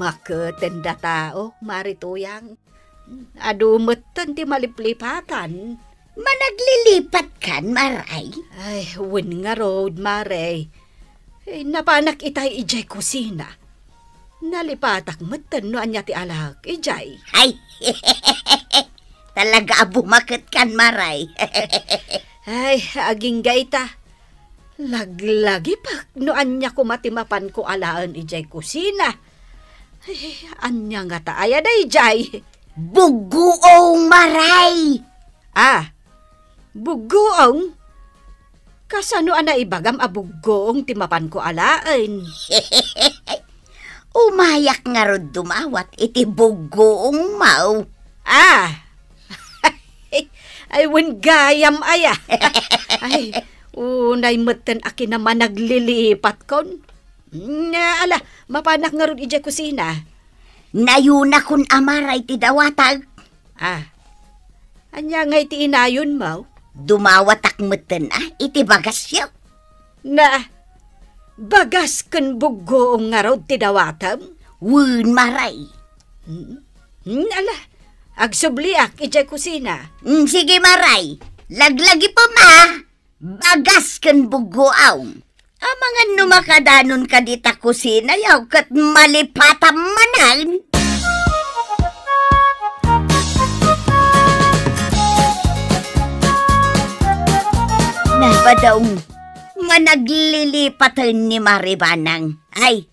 maketenda tao, marituyang. Adumeten ti maliplipatan. Managlilipat kan, Maray? Ay, win nga road, Maray. Napanak itay ijay kusina. Nalipatak meten no anya ti alag, ijay. Ay, talaga bumakit kan, Maray. Ay, aging gaita. Laglagi pa, no anya ko matimapan ko alaan ijay kusina. Ay, anya nga taaya da ijay. Bugoong, Maray! Ah, bugoong? Kasano ana ibagam a bugoong timapan ko alaan? Umayak nga rod dumawat iti bugoong mau. Ah, ay wen gayam aya. Ay, unay meten akin naman naglilipat kon. Ala, mapanak nga ron ijay kusina. Nayuna kun amaray ti dawatag. Ah, anya nga iti inayon mo? Dumawatak meten iti bagas yaw. Na, bagas kan bugoong nga ron ti dawatam? Wun, Maray. Ala, agsubliak ijay kusina. Sige, Maray. Laglagi pa ma. Bagas kan bugoaw. Amangan numakadanon ka dita kusina yaw kat malipatam manan. Nabadaong managlilipatan ni Maribanang. Ay,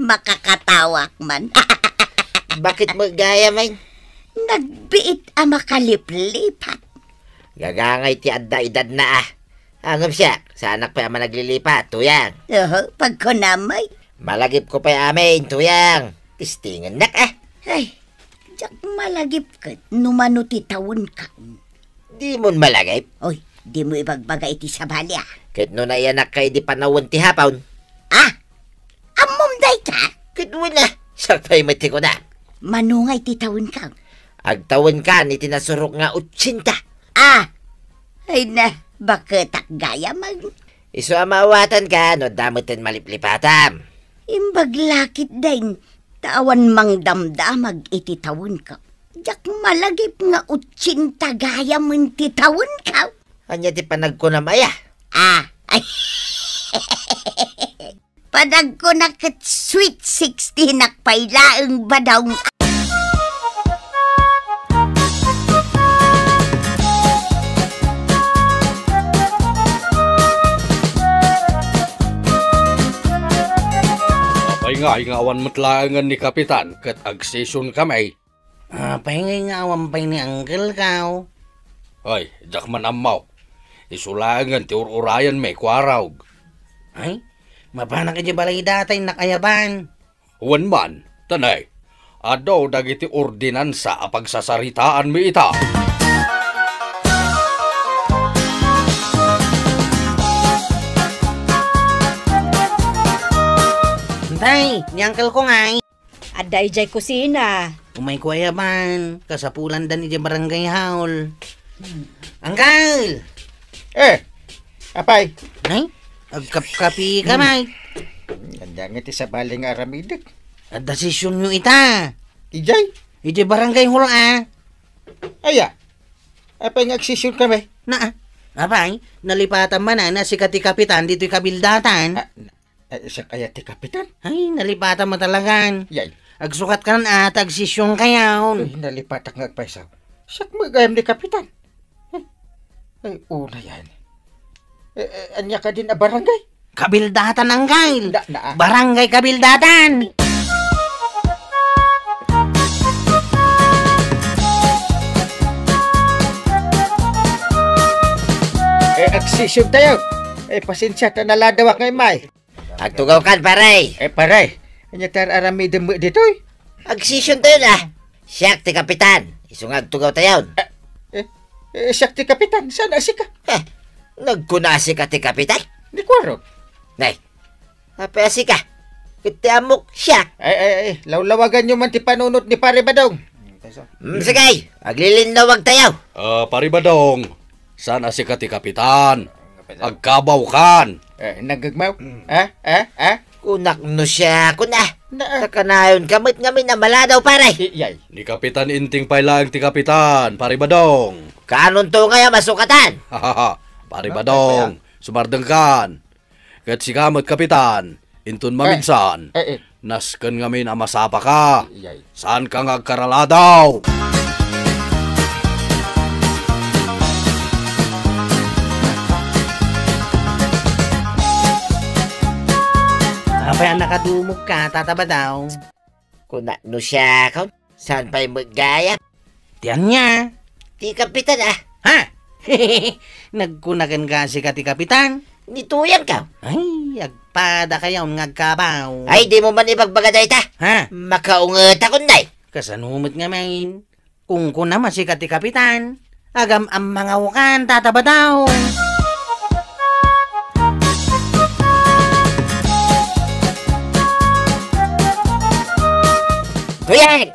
makakatawak man. Bakit mo gaya, man? Nagbiit ang makaliplipat. Gagangay ti adda edad na Angam siya, sa anak pa yaman naglilipat, tuyang. Pagkunamay. Malagip ko pa yamin, tuyang. Tistingan nak Ay, jak malagip ka, numano ti tawon ka. Di mo malagip. Oy, di mo ibagbagay ti sabali Kahit no naiyanak kay di panawon ti hapawn. Amom day ka? Kahit mo na, sakpay mati ko na. Manungay ti tawon ka. Agtawon ka ni tinasurok nga 80. Ay na, bakit gaya mag... Iso amawatan ka, no damutin maliplipatam. Imbag lakit din, tawan mang damdamag iti tawon ka. Jak malagip nga 80 gaya man ti tawon ka. Anya ti panag ko na maya. Ay. Padag ko na kat sweet 60 nakpailaang badaw. Pahingay nga awan matlaangan ni Kapitan kat agsesyon kamay. Pahingay nga awan pa'y ni Uncle Kao. Ay, jak man amaw. Isulangan ti ururayan may kwarawg. Ay, mapanak iti balay datay nakayaban. Wan man, tanay. Adaw dagiti ordinansa a pagsasaritaan mi ita. Tay, ni Uncle ko ngay. Ada ijay kusina. Umay ko ayaban, kasapulan dan iti barangay haul. Uncle! Apay? Ay, agkap-kapi ka, may. Ganda nga ti sa baling aramidik. At desisyon nyo ita. Ijay? Iti barangay hul, Aya. Apay nga aksisyon kami. Apay, nalipatan man na si Kati Kapitan dito'y kabildatan. Siya kaya ti kapitan? Ay, nalipatan mo talagan. Yay. Agsukat ka na agsisyon kayaw. Ay, nalipatak nga agpaisaw. Siya magayam ni kapitan. Ay, una yan. Anya ka din a barangay? Kabildatan ang gail. Na. Barangay kabildatan. Aksisyon tayo. Pasensya ta naladawak ngay may. Agtugaw kan, paray. Paray. Anya tar aramidem mo ditoy. Agsisyon tayo na. Siyak ti kapitan. Isong agtugaw tayo. Siya ti kapitan. Sana asika. Nagkunasi ka ti kapitan. Di kwaro. Nay, apasi ka. Kiti amok siya. Ay, lawlawagan nyo man ti panunot ni Pare Badong. Sige, aglilindawag tayo. Paribadong, sana si Kati Kapitan. Agkabaw kan. Nagagmaw? Kunak no siya, kuna. Na, Takanayon kamit ngamin na maladaw paray. iyay. Ni Kapitan Inting pay lang ti Kapitan, pari Badong. Kanon to ngaya masukatan. Hahaha, pari Badong, sumardeng kan. Kat si kamot Kapitan, intun maminsan. Nasken ngamin amasapa ka. Iyay. Saan ka ngagkaraladaw? Apa yang nakadumog ka, tataba daw? Kuna no siya kaon. Saan pa'y magaya? Tiyan niya. Ti Kapitan ah. Ha? Nagkunagan ka si kati kapitan. Nituyan ka. Ay, agpada kayaw ngagkabaw. Ay, di mo man ibagbaga ta. Ha? Makaungat ako nay. Kasanumot nga main. Kung ko naman si kati kapitan. Agam ang mga ukan, tataba daw. Tuyan!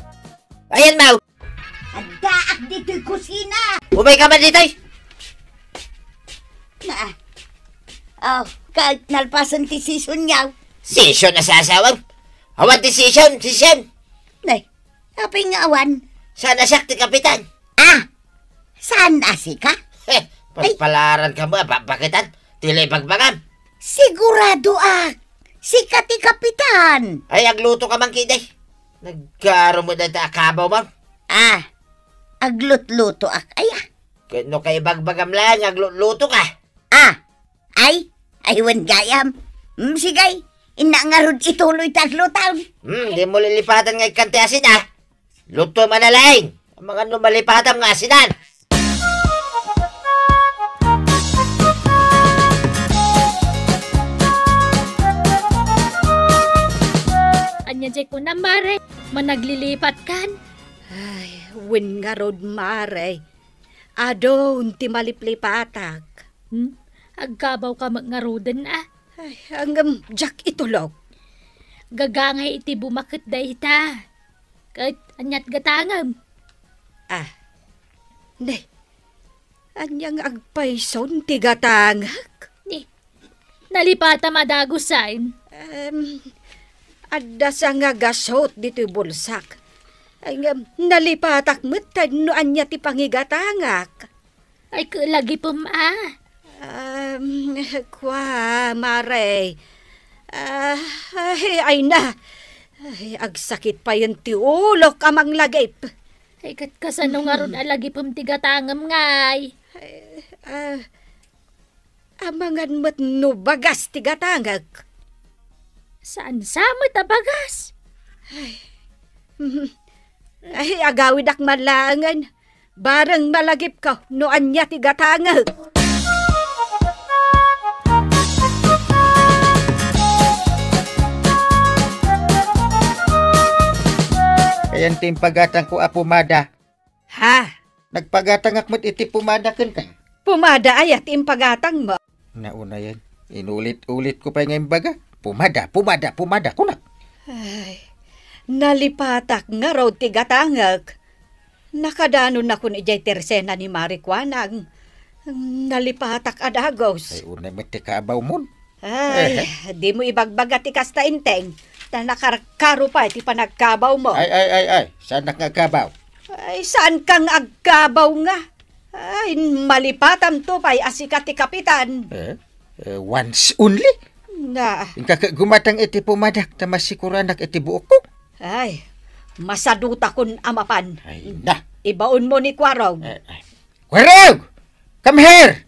Ayan, Mau! Agdaak dito'y kusina. Umay ka man dito! Na. Oh, kahit nalpasan ti season niyaw. Session na sa asawang. Awan decision. Nay, apay nga awan. Sana sakti Kapitan. Ah, saan nasi ka? Pagpalaran ka mo, bakitan. Tilay pagbagam. Sigurado si kati kapitan. Ay, agluto ka man kiday. Nagkaro mo na akabaw mo. Ah, aglut-luto ay. Kano kay bagbagam lang, agluto ka. Aywan gayam. Sigay, inangarod ituloy taglutaw. Di mo lilipatan ngay kante asin ah. Luto manalaing. Ang mga numalipatan nga asinan. Anya jay ko na mare, managlilipat kan. Ay, win nga rod mare. Adon ti maliplipatak. Agkabaw ka magngarudan ah. Ay, hanggang Jack itulog. Gagangay iti bumakit da ita. Kahit anyat gatangam. Ne, anyang agpayson ti gatangak. Nalipata madagusain. Adda sa nga gasot dito bulsak. Ay nga, nalipatak metan no anya ti pangigatangak. Ay lagi pum ah. Kwa, mare. Ay na. Ay, agsakit pa yun ti ulok amang lagip. Ay kat kasano nga ron alagi pum tigatangam ngay. Amangan mat no bagas ti gatangak. Saan samot a bagas? Ay, agawid ak malangan. Barang malagip ka no anya ti gatangak. Kayan tim pagatang ko pumada. Ha? Nagpagatang akmat iti pumada kan ka. Pumada ayat impagatang mo. Nauna yan. Inulit-ulit ko pa ngayon baga. Pumada. Kunak. Ay, nalipatak nga raw ti gatangak. Nakadanon na kun ijay tersena ni Marikwanang. Nalipatak adagos. Ay, unay mati kaabaw mo. Ay, di mo ibagbaga ti kasta inteng. Na nakarkaro pa ti panagkabaw mo. Ay. Saan nakakabaw? Ay, saan kang agkabaw nga? Ay, malipatam to pa'y asika ti kapitan. Once only? Na, Ingka gumatang iti pumadak na masikuranak iti buok ko. ay, masaduta kun amapan. Ay, na. Ibaon mo ni Kwarog. Kwarog! Come here!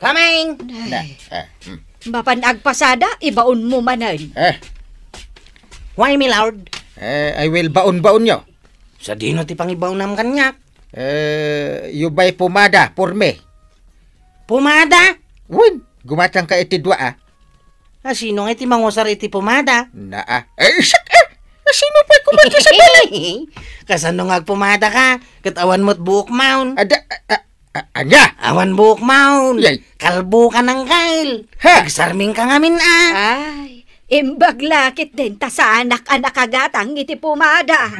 Kaming! Na. Mapan agpasada, ibaon mo manan. Why, my lord? I will baon-baon nyo. Sa dino ti pangibaw nam kanyak. You buy pumada for me. Pumada? Win, gumatang ka iti dua Sino nga iti mangusar iti pumada? Na sino pa kumati sa balay? Kasano nga pumada ka? Katawan mo't buok maun. Anya? Awan buok maun. Yay. Kalbo ka ng kail. Ha? Nagsarming ka ngamin ah. Ay, imbaglakit din ta sa anak-anak agatang iti pumada.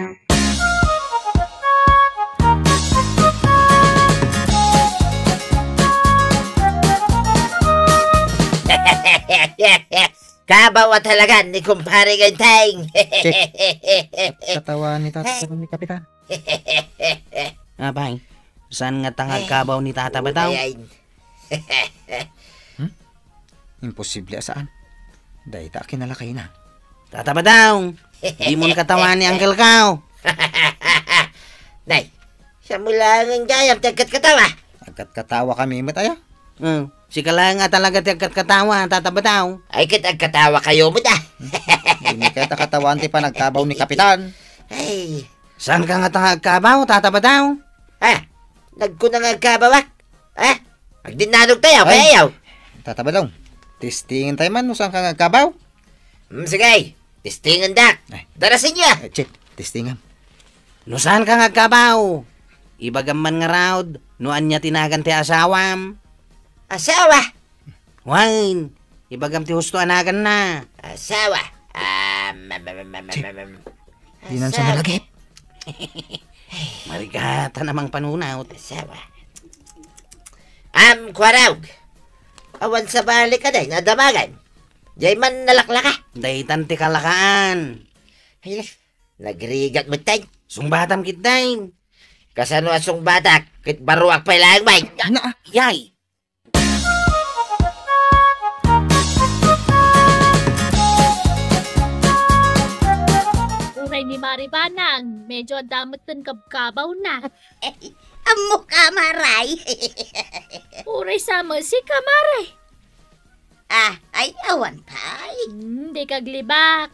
Kabaw at halagan ni kumpare Ganteng. Katawa ni ni Kapitan. Abay, saan nga tangag kabaw ni Tata Badaw? Imposible saan? Dahil ta kinalakay na. Tata Badaw, di mo katawan ni Uncle Kao. Nay, siya mo lang ang gayam, tagkat katawa. Agkat katawa kami mataya. Si Kalaya nga talaga tiyagkat katawa, Tata Badaw. Ay, kitag katawa kayo mo na. Hindi kaya katawan ti pa nagkabaw ni Kapitan. Ay, Saan ka nga tangag kabaw, Tata Badaw? nagkunang ang kabawak. Magdinanog tayo, Ay. kaya yaw. Tatabadong, testingin tayo man usang ka nagkabaw. Sige, testingan dak. Ay. Darasin niya. Check, testingan. No saan ka nga kabaw? Ibagam man nga raud, noan niya tinagan ti asawam. Asawa. Wain, ibagam ti husto anagan na. Asawa. Di nan sa malagip. Marigata namang panunawt. Asawa. Kwarawg. Awan sa balik ka day, nadamagan. Jay man nalaklaka. Daytan ti kalakaan. Ay, nagrigat mo tay. Sungbatam kitdain. Kasano asong batak, kit baruak pa ilang bay. Yay! Uray ni Maribanang, medyo damot ng kabkabaw na. Amo ka, Maray. Uray sama si Kamaray. Ay awan pay. Di kaglibak.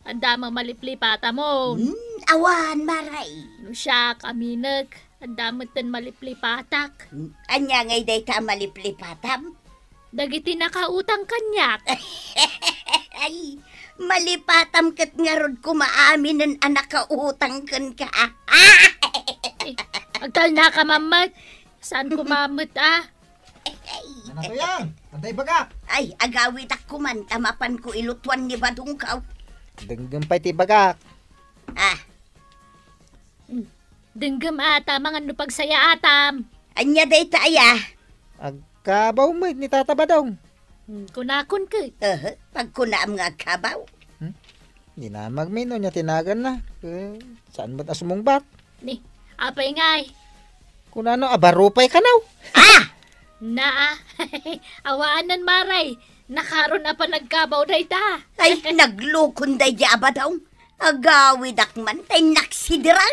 Ang damang maliplipata mo. Awan, Maray. No siya kaminag. Ang damot ng maliplipatak. Anya ngay day ta maliplipatam. Dagiti nakautang kanyak. Ay, malipatam kat nga rod kumaamin ng anak ka utang kan ka. Agtal na ka mamat. Saan kumamot Ano to yan? Antay baga. Ay, agawit ak kuman, tamapan ko ilutuan ni Badungkaw. Denggampay ti baga. Denggam ata, mga nupagsaya atam. Anya day taya. Agkabaw mo ni Tatabadong. Kunakon ka. Pag kunaam nga kabaw. Di na magmino niya tinagan na. Saan ba't asumungbat? Ni, apay ngay. Kung ano, abarupay ka naw. Naa, awaanan maray. Nakaroon na pa nagkabaw na ita. Ay, naglukon day di abadaw. Agawid ak man, tay naksidiran.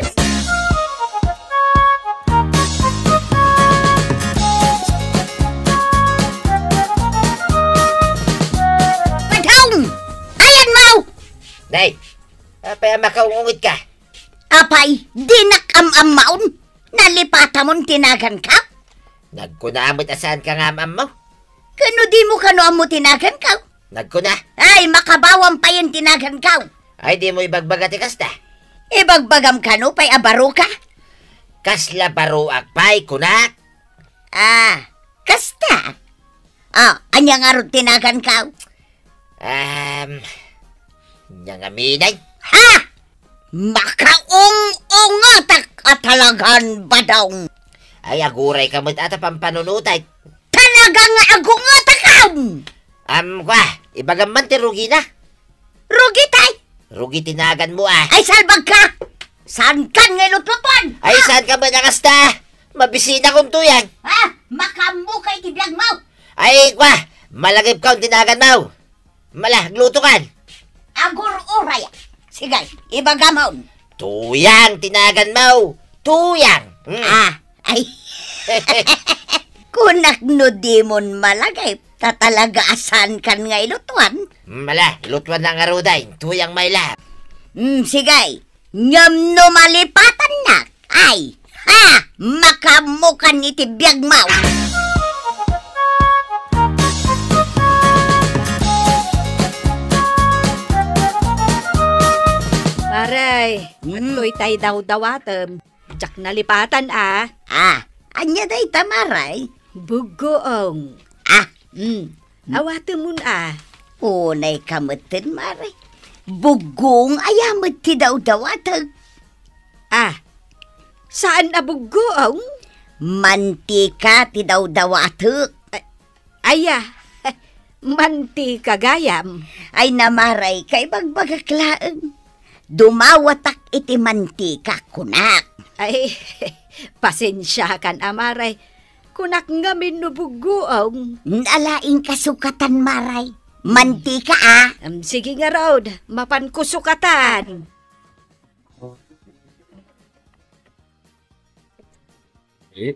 Badong! Ayan mau! Nay, apay makaungungit ka. Apay, dinak am-amaon. Nalipata mon tinagan ka. Nagkunamit asan ka nga mo. Kano di mo kano amo tinagan ka? Nagkuna. Ay, makabawang pa yung tinagan ka. Ay, di mo ibagbagati kasta. Ibagbagam kano pa'y abaro ka? Kasla baruak pa'y kunak. Kasta. Anya nga ron tinagan ka? Nangaminay. Makaung-ungatak atalagan badong. Ay, aguray ka mo't ata pampanunutay. Talagang agungatakam. Ibagam man ti rugi na. Rugi tay. Rugi tinagan mo ah. Ay, salbag ka. Saan ka ngayon Ay, saan ka ba nakasta? Mabisina kong tuyan. Makamukay tibiyag mo. Ay, malagip ka ang tinagan mo. Gluto kan. Agur-uray. Sige, ibagamon. Tuyang tinagan mo. Tuyang. Ay. Kunak no dimon malagay. Tatalaga asan kan nga ilutuan. Ilutuan na nga ruday. Tuyang may lab. Sige. Ngam no malipatan na. Ay. Makamukan ni tibiyag mo. Maray, ato'y tay daw-dawatem. Jak nalipatan Anya day tamaray. Bugoong. Awatem mun Unay kamutin maray. Bugong ayamat ti daw-dawatag. Saan bugoong? Mantika ti daw-dawatag. Aya, mantika gayam. Ay namaray kay bagbagaklaan. Dumawatak iti mantika kunak. Ay, pasensya kan amaray. Kunak nga minubuguong. Nalaing kasukatan maray. Mantika ah. Sige nga raod, mapan kusukatan.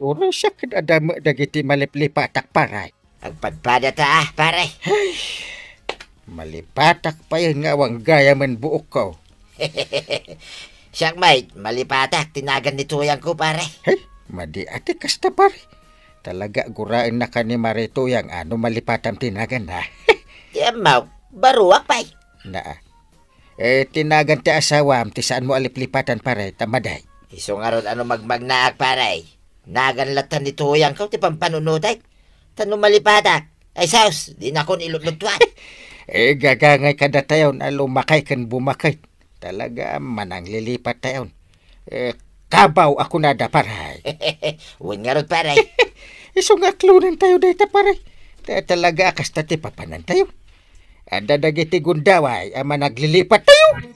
Uro siya kadadama dagiti maliplipatak paray. Agpadpada ta pare. Malipatak pa yun nga wang gaya man buok ko. Siyak mate, malipatak, tinagan ni tuyang ko pare. Hey, madi ati kasta pare. Talaga gurain na ka ni Marituyang ano malipatam tinagan na. Tiamaw, baruak pay. Na. Tinagan ti asawam ti saan mo aliplipatan pare tamaday. Iso nga ron ano magmagnaak pare. Naganlatan ni tuyang ko, ti pampanunutay. Tanong malipatak. Ay saus, di na ko nilulutwan. Gagangay kada tayon alumakay kan bumakay. Talaga manang lilipat tayon. Kabaw ako na da paray. Uwan nga ron pare. Iso nga klunan tayo dito paray. Talaga akas tati papanan tayo. Ada dagiti gundaway ama naglilipat tayo.